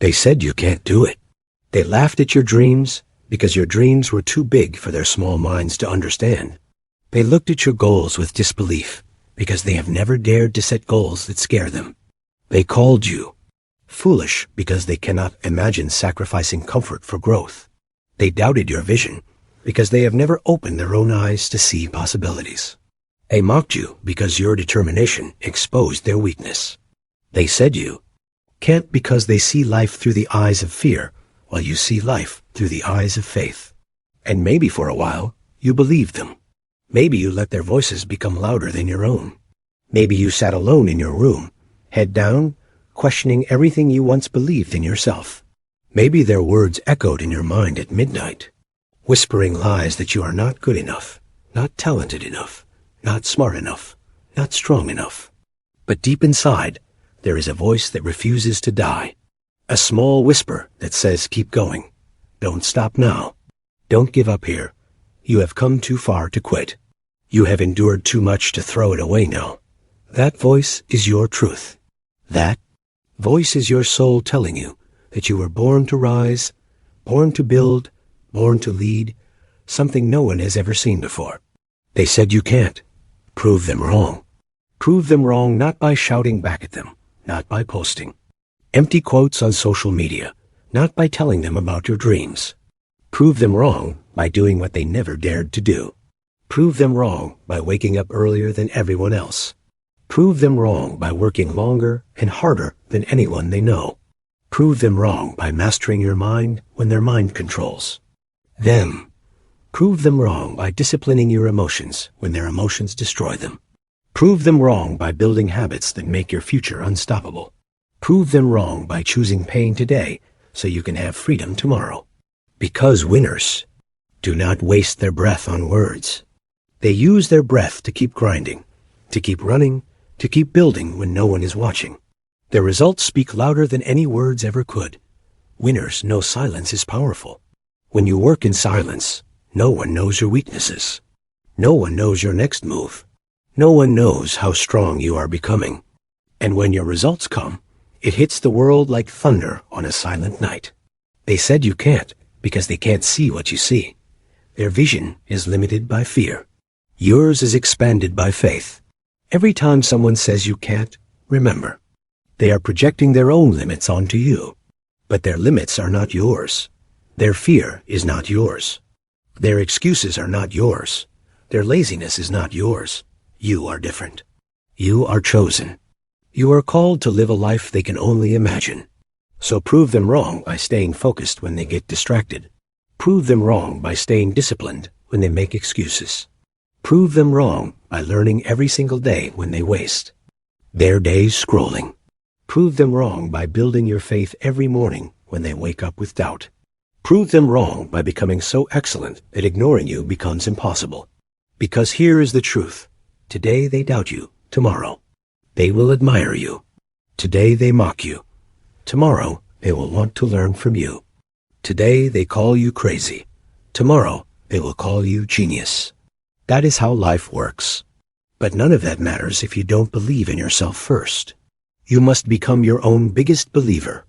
They said you can't do it. They laughed at your dreams because your dreams were too big for their small minds to understand. They looked at your goals with disbelief because they have never dared to set goals that scare them. They called you foolish because they cannot imagine sacrificing comfort for growth. They doubted your vision because they have never opened their own eyes to see possibilities. They mocked you because your determination exposed their weakness. They said you can't because they see life through the eyes of fear while you see life through the eyes of faith. And maybe for a while you believed them. Maybe you let their voices become louder than your own. Maybe you sat alone in your room, head down, questioning everything you once believed in yourself. Maybe their words echoed in your mind at midnight, whispering lies that you are not good enough, not talented enough, not smart enough, not strong enough. But deep inside, there is a voice that refuses to die. A small whisper that says, keep going. Don't stop now. Don't give up here. You have come too far to quit. You have endured too much to throw it away now. That voice is your truth. That voice is your soul telling you that you were born to rise, born to build, born to lead, something no one has ever seen before. They said you can't. Prove them wrong. Prove them wrong not by shouting back at them, not by posting empty quotes on social media, not by telling them about your dreams. Prove them wrong by doing what they never dared to do. Prove them wrong by waking up earlier than everyone else. Prove them wrong by working longer and harder than anyone they know. Prove them wrong by mastering your mind when their mind controls them. Prove them wrong by disciplining your emotions when their emotions destroy them. Prove them wrong by building habits that make your future unstoppable. Prove them wrong by choosing pain today so you can have freedom tomorrow. Because winners do not waste their breath on words. They use their breath to keep grinding, to keep running, to keep building when no one is watching. Their results speak louder than any words ever could. Winners know silence is powerful. When you work in silence, no one knows your weaknesses. No one knows your next move. No one knows how strong you are becoming. And when your results come, it hits the world like thunder on a silent night. They said you can't because they can't see what you see. Their vision is limited by fear. Yours is expanded by faith. Every time someone says you can't, remember, they are projecting their own limits onto you. But their limits are not yours. Their fear is not yours. Their excuses are not yours. Their laziness is not yours. You are different. You are chosen. You are called to live a life they can only imagine. So prove them wrong by staying focused when they get distracted. Prove them wrong by staying disciplined when they make excuses. Prove them wrong by learning every single day when they waste their days scrolling. Prove them wrong by building your faith every morning when they wake up with doubt. Prove them wrong by becoming so excellent that ignoring you becomes impossible. Because here is the truth. Today they doubt you. Tomorrow they will admire you. Today they mock you. Tomorrow they will want to learn from you. Today they call you crazy. Tomorrow they will call you genius. That is how life works. But none of that matters if you don't believe in yourself first. You must become your own biggest believer,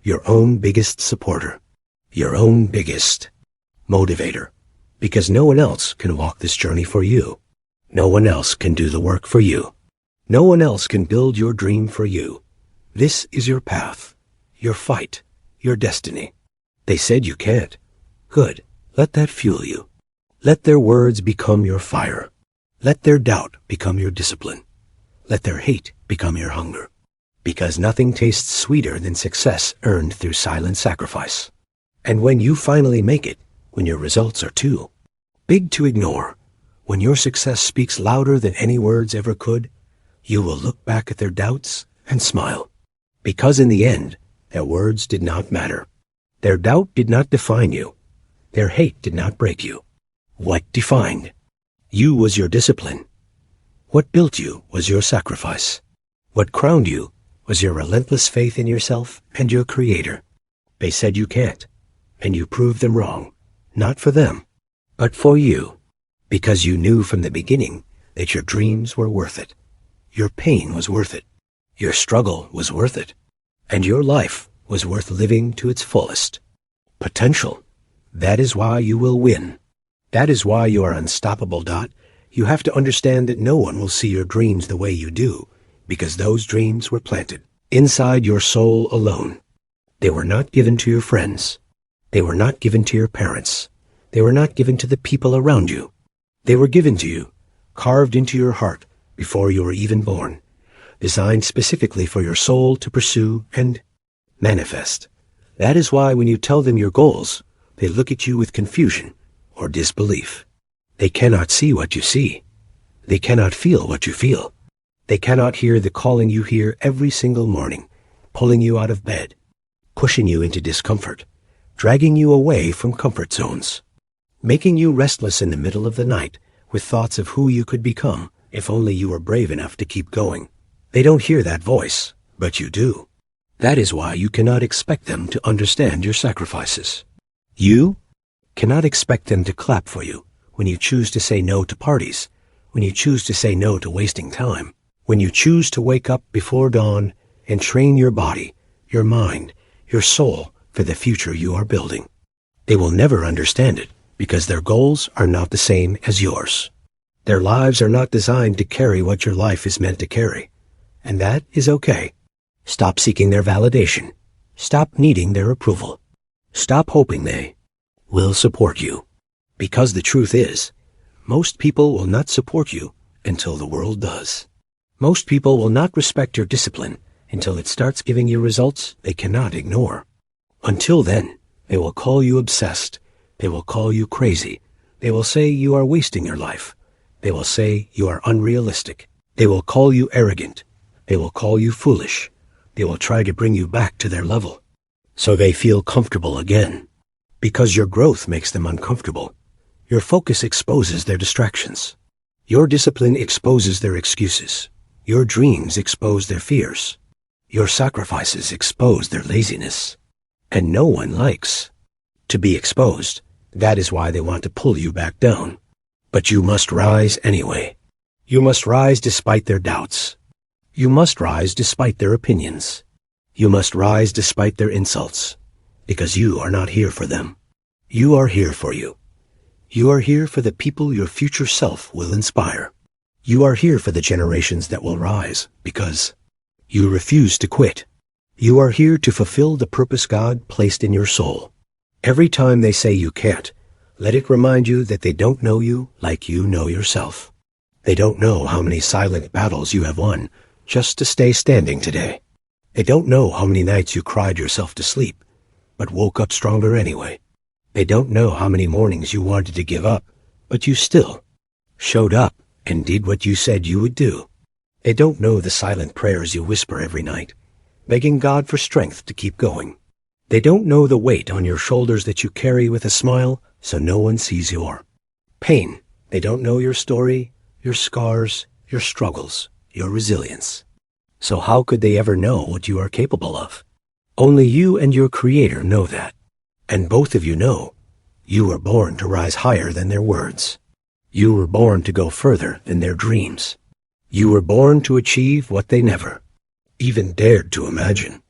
your own biggest supporter, your own biggest motivator, because no one else can walk this journey for you. No one else can do the work for you. No one else can build your dream for you. This is your path, your fight, your destiny. They said you can't. Good. Let that fuel you. Let their words become your fire. Let their doubt become your discipline. Let their hate become your hunger. Because nothing tastes sweeter than success earned through silent sacrifice. And when you finally make it, when your results are too big to ignore, when your success speaks louder than any words ever could, you will look back at their doubts and smile. Because in the end, their words did not matter. Their doubt did not define you. Their hate did not break you. What defined you was your discipline. What built you was your sacrifice. What crowned you was your relentless faith in yourself and your Creator. They said you can't, and you proved them wrong, not for them, but for you, because you knew from the beginning that your dreams were worth it. Your pain was worth it. Your struggle was worth it. And your life was worth living to its fullest. Potential. That is why you will win. That is why you are unstoppable. You have to understand that no one will see your dreams the way you do, because those dreams were planted inside your soul alone. They were not given to your friends. They were not given to your parents. They were not given to the people around you. They were given to you, carved into your heart before you were even born, designed specifically for your soul to pursue and manifest. That is why when you tell them your goals, they look at you with confusion or disbelief. They cannot see what you see. They cannot feel what you feel. They cannot hear the calling you hear every single morning, pulling you out of bed, pushing you into discomfort, dragging you away from comfort zones, making you restless in the middle of the night with thoughts of who you could become if only you were brave enough to keep going. They don't hear that voice, but you do. That is why you cannot expect them to understand your sacrifices. You cannot expect them to clap for you when you choose to say no to parties, when you choose to say no to wasting time, when you choose to wake up before dawn and train your body, your mind, your soul for the future you are building. They will never understand it because their goals are not the same as yours. Their lives are not designed to carry what your life is meant to carry, and that is okay. Stop seeking their validation. Stop needing their approval. Stop hoping they will support you. Because the truth is, most people will not support you until the world does. Most people will not respect your discipline until it starts giving you results they cannot ignore. Until then, they will call you obsessed. They will call you crazy. They will say you are wasting your life. They will say you are unrealistic. They will call you arrogant. They will call you foolish. They will try to bring you back to their level, so they feel comfortable again. Because your growth makes them uncomfortable. Your focus exposes their distractions. Your discipline exposes their excuses. Your dreams expose their fears. Your sacrifices expose their laziness. And no one likes to be exposed. That is why they want to pull you back down. But you must rise anyway. You must rise despite their doubts. You must rise despite their opinions. You must rise despite their insults, because you are not here for them. You are here for you. You are here for the people your future self will inspire. You are here for the generations that will rise, because you refuse to quit. You are here to fulfill the purpose God placed in your soul. Every time they say you can't, let it remind you that they don't know you like you know yourself. They don't know how many silent battles you have won just to stay standing today. They don't know how many nights you cried yourself to sleep, but woke up stronger anyway. They don't know how many mornings you wanted to give up, but you still showed up and did what you said you would do. They don't know the silent prayers you whisper every night, begging God for strength to keep going. They don't know the weight on your shoulders that you carry with a smile so no one sees your pain. They don't know your story, your scars, your struggles, your resilience. So how could they ever know what you are capable of? Only you and your Creator know that. And both of you know you were born to rise higher than their words. You were born to go further than their dreams. You were born to achieve what they never even dared to imagine.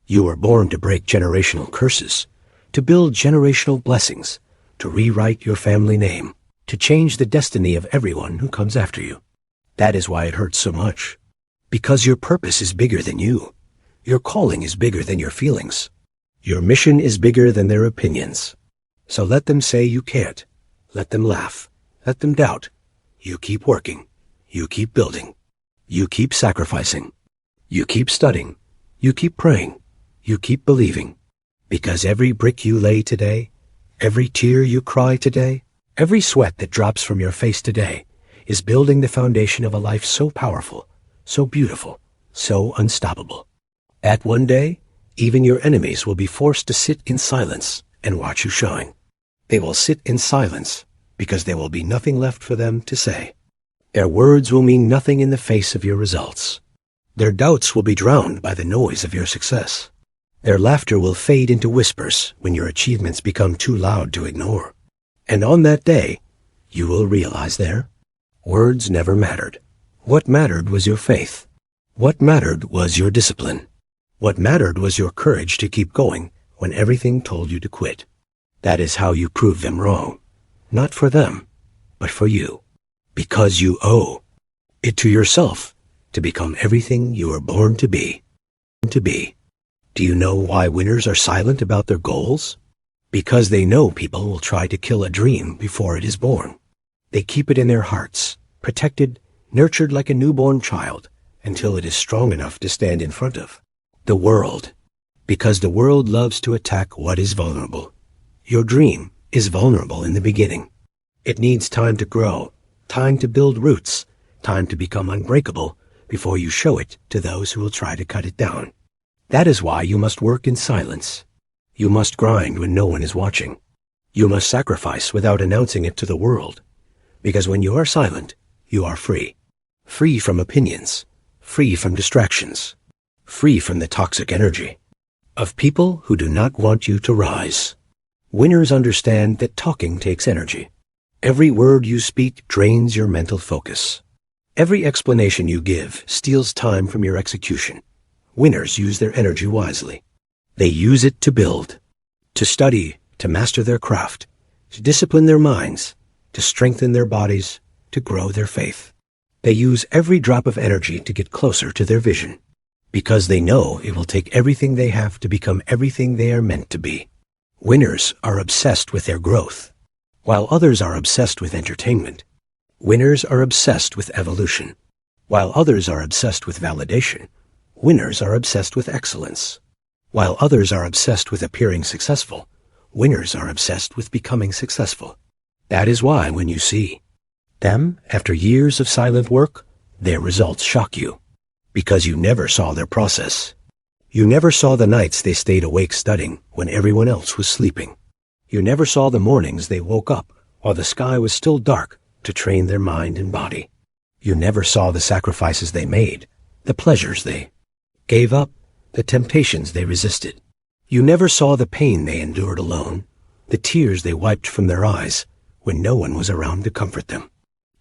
You were born to break generational curses, to build generational blessings, to rewrite your family name, to change the destiny of everyone who comes after you. That is why it hurts so much. Because your purpose is bigger than you. Your calling is bigger than your feelings. Your mission is bigger than their opinions. So let them say you can't. Let them laugh. Let them doubt. You keep working. You keep building. You keep sacrificing. You keep studying. You keep praying. You keep believing. Because every brick you lay today, every tear you cry today, every sweat that drops from your face today is building the foundation of a life so powerful, so beautiful, so unstoppable. At one day, even your enemies will be forced to sit in silence and watch you shine. They will sit in silence because there will be nothing left for them to say. Their words will mean nothing in the face of your results. Their doubts will be drowned by the noise of your success. Their laughter will fade into whispers when your achievements become too loud to ignore. And on that day, you will realize their words never mattered. What mattered was your faith. What mattered was your discipline. What mattered was your courage to keep going when everything told you to quit. That is how you prove them wrong. Not for them, but for you. Because you owe it to yourself to become everything you were born to be. Do you know why winners are silent about their goals? Because they know people will try to kill a dream before it is born. They keep it in their hearts, protected, nurtured like a newborn child, until it is strong enough to stand in front of the world. Because the world loves to attack what is vulnerable. Your dream is vulnerable in the beginning. It needs time to grow, time to build roots, time to become unbreakable before you show it to those who will try to cut it down. That is why you must work in silence. You must grind when no one is watching. You must sacrifice without announcing it to the world. Because when you are silent, you are free. Free from opinions, free from distractions, free from the toxic energy of people who do not want you to rise. Winners understand that talking takes energy. Every word you speak drains your mental focus. Every explanation you give steals time from your execution. Winners use their energy wisely. They use it to build, to study, to master their craft, to discipline their minds, to strengthen their bodies, to grow their faith. They use every drop of energy to get closer to their vision, because they know it will take everything they have to become everything they are meant to be. Winners are obsessed with their growth, while others are obsessed with entertainment. Winners are obsessed with evolution, while others are obsessed with validation. Winners are obsessed with excellence. While others are obsessed with appearing successful, winners are obsessed with becoming successful. That is why when you see them, after years of silent work, their results shock you. Because you never saw their process. You never saw the nights they stayed awake studying when everyone else was sleeping. You never saw the mornings they woke up while the sky was still dark to train their mind and body. You never saw the sacrifices they made, the pleasures they gave up, the temptations they resisted. You never saw the pain they endured alone, the tears they wiped from their eyes when no one was around to comfort them.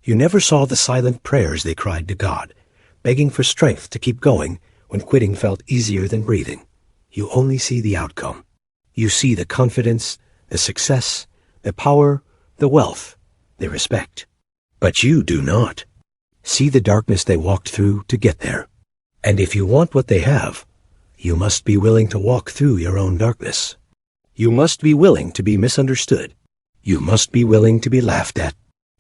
You never saw the silent prayers they cried to God, begging for strength to keep going when quitting felt easier than breathing. You only see the outcome. You see the confidence, the success, the power, the wealth, the respect. But you do not see the darkness they walked through to get there. And if you want what they have, you must be willing to walk through your own darkness. You must be willing to be misunderstood. You must be willing to be laughed at.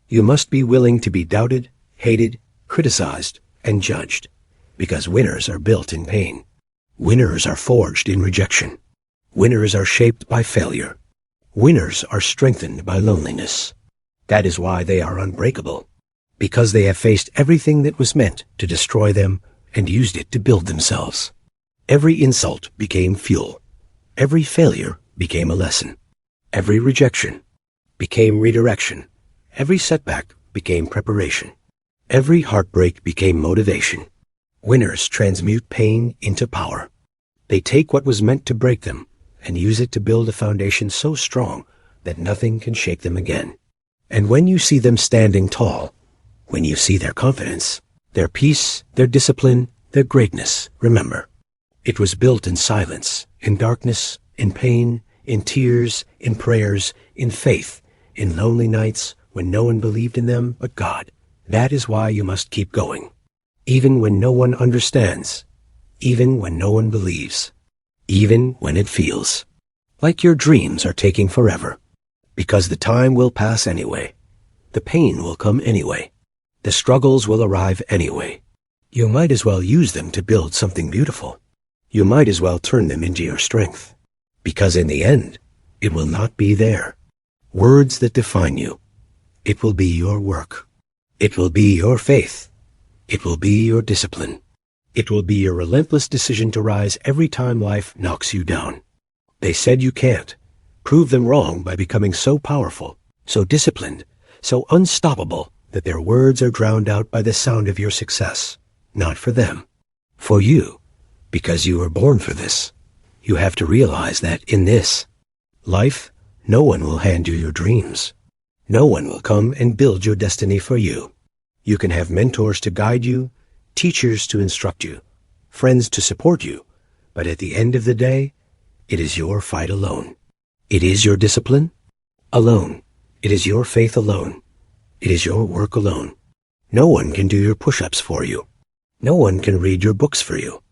You must be willing to be doubted, hated, criticized, and judged. Because winners are built in pain. Winners are forged in rejection. Winners are shaped by failure. Winners are strengthened by loneliness. That is why they are unbreakable. Because they have faced everything that was meant to destroy them and used it to build themselves. Every insult became fuel. Every failure became a lesson. Every rejection became redirection. Every setback became preparation. Every heartbreak became motivation. Winners transmute pain into power. They take what was meant to break them and use it to build a foundation so strong that nothing can shake them again. And when you see them standing tall, when you see their confidence, their peace, their discipline, their greatness, remember, it was built in silence, in darkness, in pain, in tears, in prayers, in faith, in lonely nights when no one believed in them but God. That is why you must keep going. Even when no one understands, even when no one believes, even when it feels like your dreams are taking forever. Because the time will pass anyway. The pain will come anyway. The struggles will arrive anyway. You might as well use them to build something beautiful. You might as well turn them into your strength. Because in the end, it will not be their words that define you. It will be your work. It will be your faith. It will be your discipline. It will be your relentless decision to rise every time life knocks you down. They said you can't. Prove them wrong by becoming so powerful, so disciplined, so unstoppable that their words are drowned out by the sound of your success. Not for them. For you. Because you were born for this. You have to realize that in this life, no one will hand you your dreams. No one will come and build your destiny for you. You can have mentors to guide you, teachers to instruct you, friends to support you, But at the end of the day, it is your fight alone. It is your discipline alone. It is your faith alone. It is your work alone. No one can do your push-ups for you. No one can read your books for you.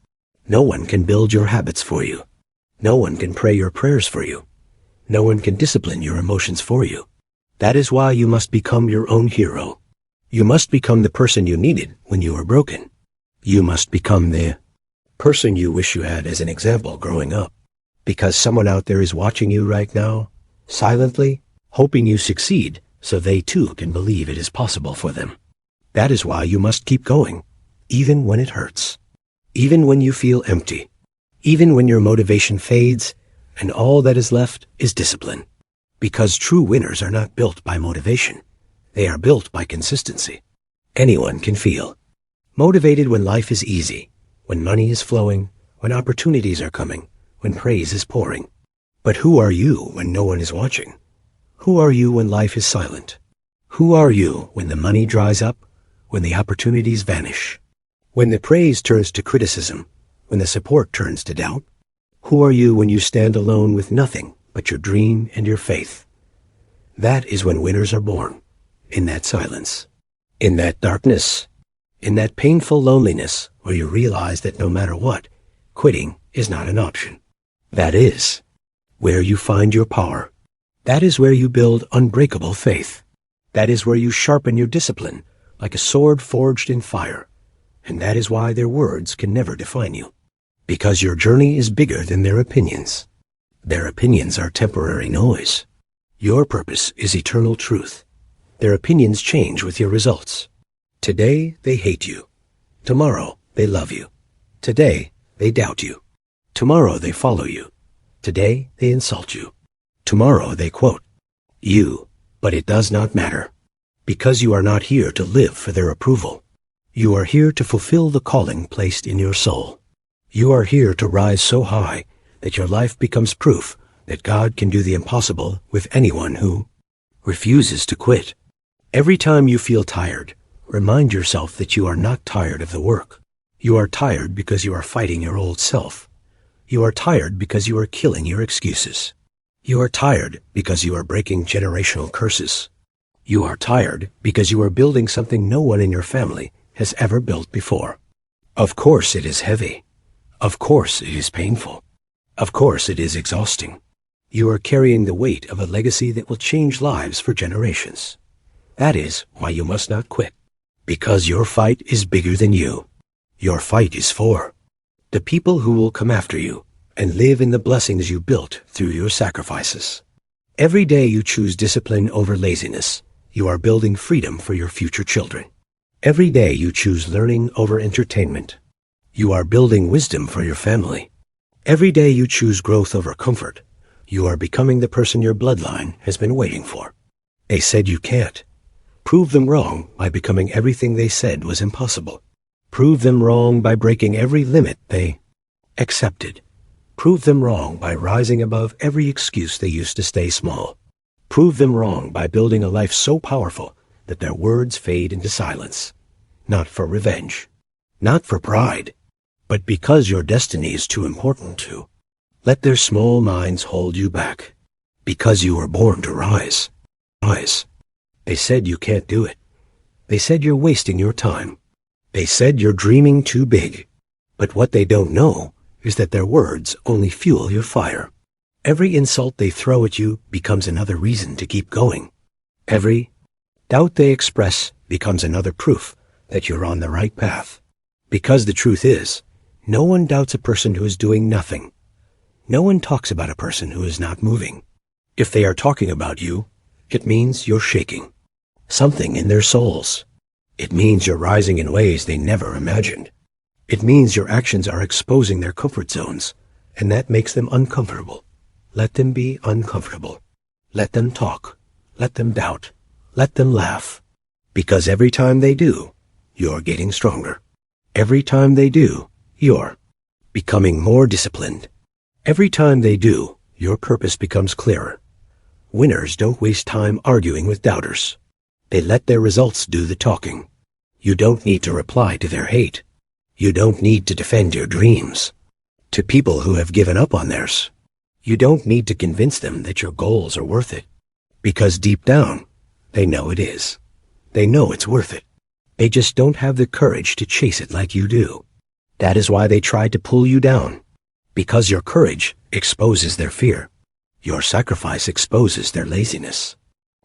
No one can build your habits for you. No one can pray your prayers for you. No one can discipline your emotions for you. That is why you must become your own hero. You must become the person you needed when you were broken. You must become the person you wish you had as an example growing up. Because someone out there is watching you right now, silently, hoping you succeed so they too can believe it is possible for them. That is why you must keep going, even when it hurts, even when you feel empty, even when your motivation fades and all that is left is discipline. Because true winners are not built by motivation. They are built by consistency. Anyone can feel motivated when life is easy, when money is flowing, when opportunities are coming, when praise is pouring. But who are you when no one is watching? Who are you when life is silent? Who are you when the money dries up, when the opportunities vanish? When the praise turns to criticism, when the support turns to doubt? Who are you when you stand alone with nothing but your dream and your faith? That is when winners are born, in that silence, in that darkness, in that painful loneliness where you realize that no matter what, quitting is not an option. That is where you find your power. That is where you build unbreakable faith. That is where you sharpen your discipline like a sword forged in fire. And that is why their words can never define you. Because your journey is bigger than their opinions. Their opinions are temporary noise. Your purpose is eternal truth. Their opinions change with your results. Today they hate you. Tomorrow they love you. Today they doubt you. Tomorrow they follow you. Today they insult you. Tomorrow they quote you, but it does not matter. Because you are not here to live for their approval. You are here to fulfill the calling placed in your soul. You are here to rise so high that your life becomes proof that God can do the impossible with anyone who refuses to quit. Every time you feel tired, remind yourself that you are not tired of the work. You are tired because you are fighting your old self. You are tired because you are killing your excuses. You are tired because you are breaking generational curses. You are tired because you are building something no one in your family has ever built before. Of course it is heavy. Of course it is painful. Of course it is exhausting. You are carrying the weight of a legacy that will change lives for generations. That is why you must not quit. Because your fight is bigger than you. Your fight is for the people who will come after you and live in the blessings you built through your sacrifices. Every day you choose discipline over laziness, you are building freedom for your future children. Every day you choose learning over entertainment. You are building wisdom for your family. Every day you choose growth over comfort. You are becoming the person your bloodline has been waiting for. They said you can't. Prove them wrong by becoming everything they said was impossible. Prove them wrong by breaking every limit they accepted. Prove them wrong by rising above every excuse they used to stay small. Prove them wrong by building a life so powerful that their words fade into silence. Not for revenge. Not for pride. But because your destiny is too important to let their small minds hold you back. Because you were born to rise. Rise. They said you can't do it. They said you're wasting your time. They said you're dreaming too big. But what they don't know is that their words only fuel your fire. Every insult they throw at you becomes another reason to keep going. Every doubt they express becomes another proof that you're on the right path. Because the truth is, no one doubts a person who is doing nothing. No one talks about a person who is not moving. If they are talking about you, it means you're shaking something in their souls. It means you're rising in ways they never imagined. It means your actions are exposing their comfort zones, and that makes them uncomfortable. Let them be uncomfortable. Let them talk. Let them doubt. Let them laugh. Because every time they do, you're getting stronger. Every time they do, you're becoming more disciplined. Every time they do, your purpose becomes clearer. Winners don't waste time arguing with doubters. They let their results do the talking. You don't need to reply to their hate. You don't need to defend your dreams. To people who have given up on theirs, you don't need to convince them that your goals are worth it, because deep down, they know it is. They know it's worth it. They just don't have the courage to chase it like you do. That is why they try to pull you down, because your courage exposes their fear. Your sacrifice exposes their laziness.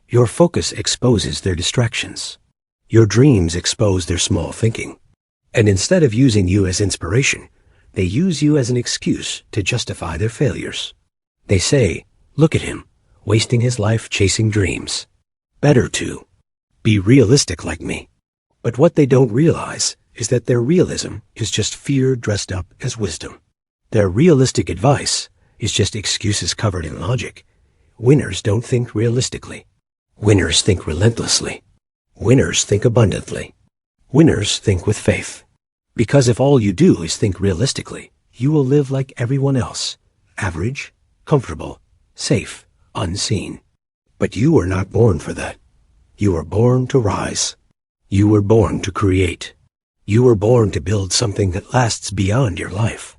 Your focus exposes their distractions. Your dreams expose their small thinking. And instead of using you as inspiration, they use you as an excuse to justify their failures. They say, "Look at him, wasting his life chasing dreams. Better to be realistic like me." But what they don't realize is that their realism is just fear dressed up as wisdom. Their realistic advice is just excuses covered in logic. Winners don't think realistically. Winners think relentlessly. Winners think abundantly. Winners think with faith. Because if all you do is think realistically, you will live like everyone else, average, comfortable, safe, unseen. But you were not born for that. You were born to rise. You were born to create. You were born to build something that lasts beyond your life.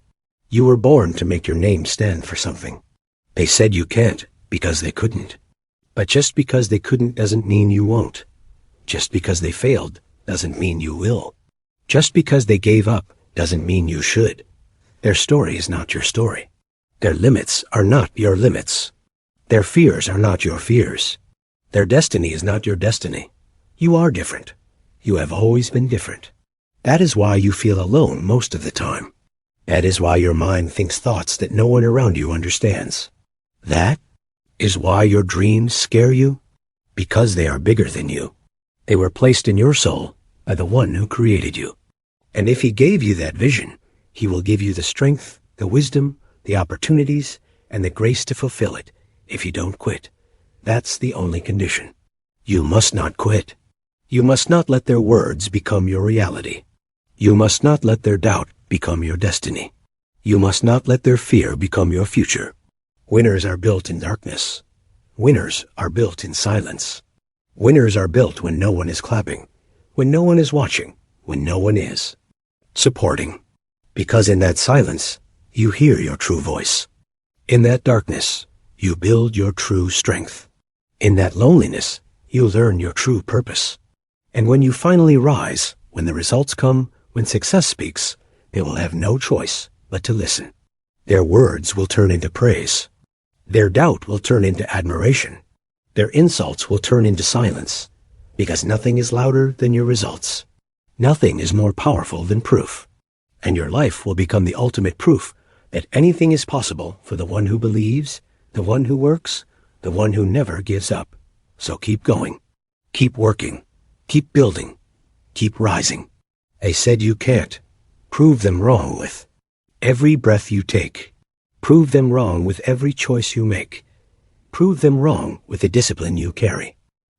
You were born to make your name stand for something. They said you can't because they couldn't. But just because they couldn't doesn't mean you won't. Just because they failed doesn't mean you will. Just because they gave up doesn't mean you should. Their story is not your story. Their limits are not your limits. Their fears are not your fears. Their destiny is not your destiny. You are different. You have always been different. That is why you feel alone most of the time. That is why your mind thinks thoughts that no one around you understands. That is why your dreams scare you, because they are bigger than you. They were placed in your soul by the one who created you. And if he gave you that vision, he will give you the strength, the wisdom, the opportunities, and the grace to fulfill it if you don't quit. That's the only condition. You must not quit. You must not let their words become your reality. You must not let their doubt become your destiny. You must not let their fear become your future. Winners are built in darkness. Winners are built in silence. Winners are built when no one is clapping, when no one is watching, when no one is supporting. Because in that silence, you hear your true voice. In that darkness, you build your true strength. In that loneliness, you learn your true purpose. And when you finally rise, when the results come, when success speaks, they will have no choice but to listen. Their words will turn into praise. Their doubt will turn into admiration. Their insults will turn into silence, because nothing is louder than your results. Nothing is more powerful than proof. And your life will become the ultimate proof that anything is possible for the one who believes, the one who works, the one who never gives up. So keep going. Keep working. Keep building. Keep rising. They said you can't. Prove them wrong with every breath you take. Prove them wrong with every choice you make. Prove them wrong with the discipline you carry.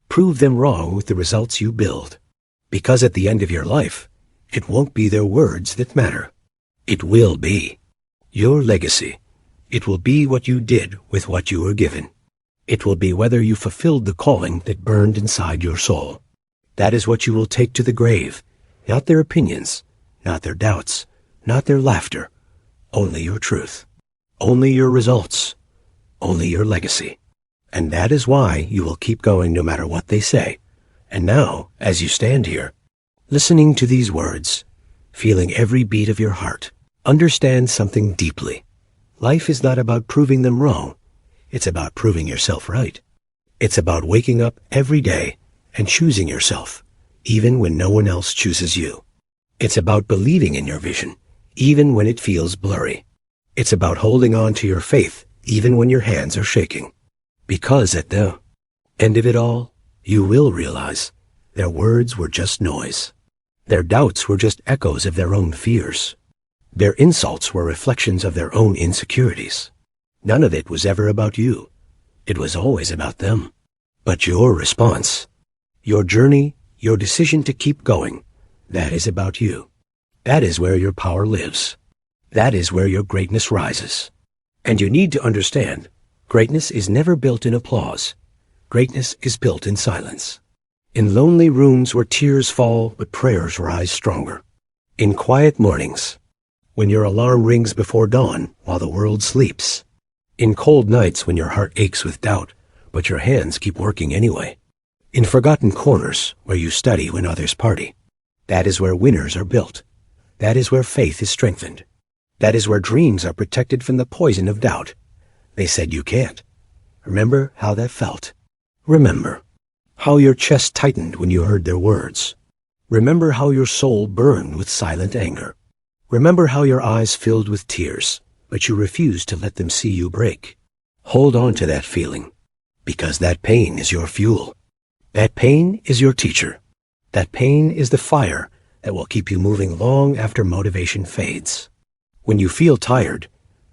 Prove them wrong with the results you build. Because at the end of your life, it won't be their words that matter. It will be your legacy. It will be what you did with what you were given. It will be whether you fulfilled the calling that burned inside your soul. That is what you will take to the grave, not their opinions, not their doubts, not their laughter, only your truth, only your results, only your legacy. And that is why you will keep going no matter what they say. And now, as you stand here, listening to these words, feeling every beat of your heart, understand something deeply. Life is not about proving them wrong. It's about proving yourself right. It's about waking up every day and choosing yourself, even when no one else chooses you. It's about believing in your vision, even when it feels blurry. It's about holding on to your faith, even when your hands are shaking. Because at the end of it all, you will realize their words were just noise. Their doubts were just echoes of their own fears. Their insults were reflections of their own insecurities. None of it was ever about you. It was always about them. But your response, your journey, your decision to keep going, that is about you. That is where your power lives. That is where your greatness rises. And you need to understand, greatness is never built in applause. Greatness is built in silence. In lonely rooms where tears fall but prayers rise stronger. In quiet mornings When your alarm rings before dawn while the world sleeps. In cold nights when your heart aches with doubt, but your hands keep working anyway. In forgotten corners where you study when others party. That is where winners are built. That is where faith is strengthened. That is where dreams are protected from the poison of doubt. They said you can't. Remember how that felt. Remember how your chest tightened when you heard their words. Remember how your soul burned with silent anger. Remember how your eyes filled with tears, but you refused to let them see you break. Hold on to that feeling, because that pain is your fuel. That pain is your teacher. That pain is the fire that will keep you moving long after motivation fades. When you feel tired,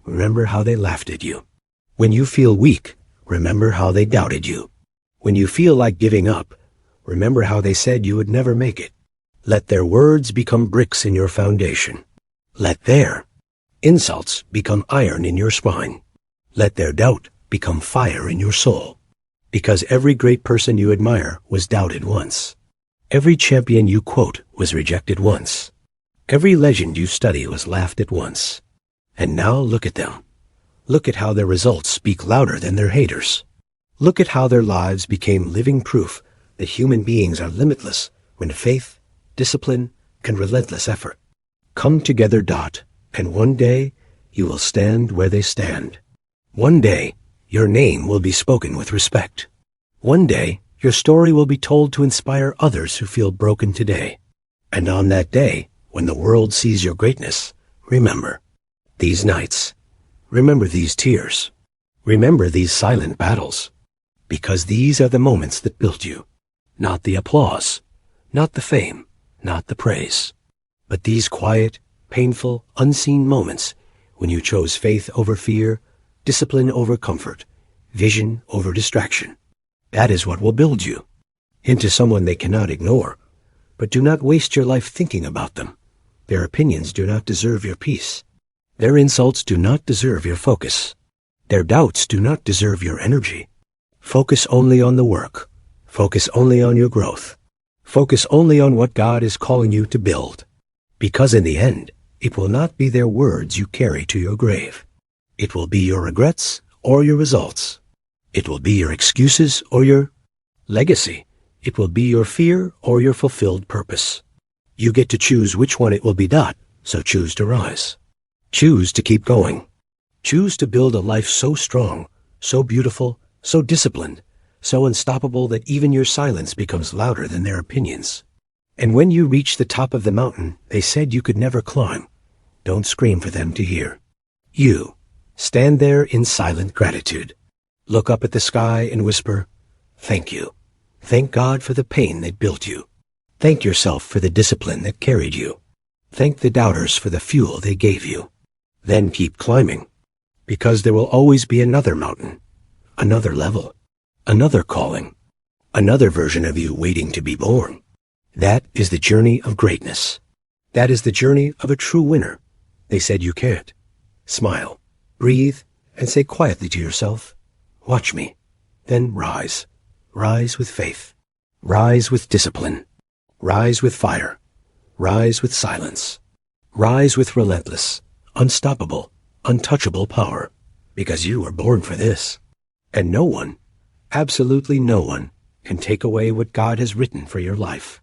remember how they laughed at you. When you feel weak, remember how they doubted you. When you feel like giving up, remember how they said you would never make it. Let their words become bricks in your foundation. Let their insults become iron in your spine. Let their doubt become fire in your soul. Because every great person you admire was doubted once. Every champion you quote was rejected once. Every legend you study was laughed at once. And now look at them. Look at how their results speak louder than their haters. Look at how their lives became living proof that human beings are limitless when faith, discipline, and relentless effort come together. And one day you will stand where they stand. One day your name will be spoken with respect. One day your story will be told to inspire others who feel broken today. And on that day, when the world sees your greatness, remember these nights. Remember these tears. Remember these silent battles. Because these are the moments that built you. Not the applause, not the fame, not the praise. But these quiet, painful, unseen moments when you chose faith over fear, discipline over comfort, vision over distraction. That is what will build you into someone they cannot ignore. But do not waste your life thinking about them. Their opinions do not deserve your peace. Their insults do not deserve your focus. Their doubts do not deserve your energy. Focus only on the work. Focus only on your growth. Focus only on what God is calling you to build. Because in the end, it will not be their words you carry to your grave. It will be your regrets or your results. It will be your excuses or your legacy. It will be your fear or your fulfilled purpose. You get to choose which one it will be. So choose to rise. Choose to keep going. Choose to build a life so strong, so beautiful, so disciplined, so unstoppable that even your silence becomes louder than their opinions. And when you reach the top of the mountain they said you could never climb, don't scream for them to hear. You stand there in silent gratitude. Look up at the sky and whisper, thank you. Thank God for the pain that built you. Thank yourself for the discipline that carried you. Thank the doubters for the fuel they gave you. Then keep climbing, because there will always be another mountain, another level, another calling, another version of you waiting to be born. That is the journey of greatness. That is the journey of a true winner. They said you can't. Smile, breathe, and say quietly to yourself, watch me. Then rise. Rise with faith. Rise with discipline. Rise with fire. Rise with silence. Rise with relentless, unstoppable, untouchable power. Because you were born for this. And no one, absolutely no one, can take away what God has written for your life.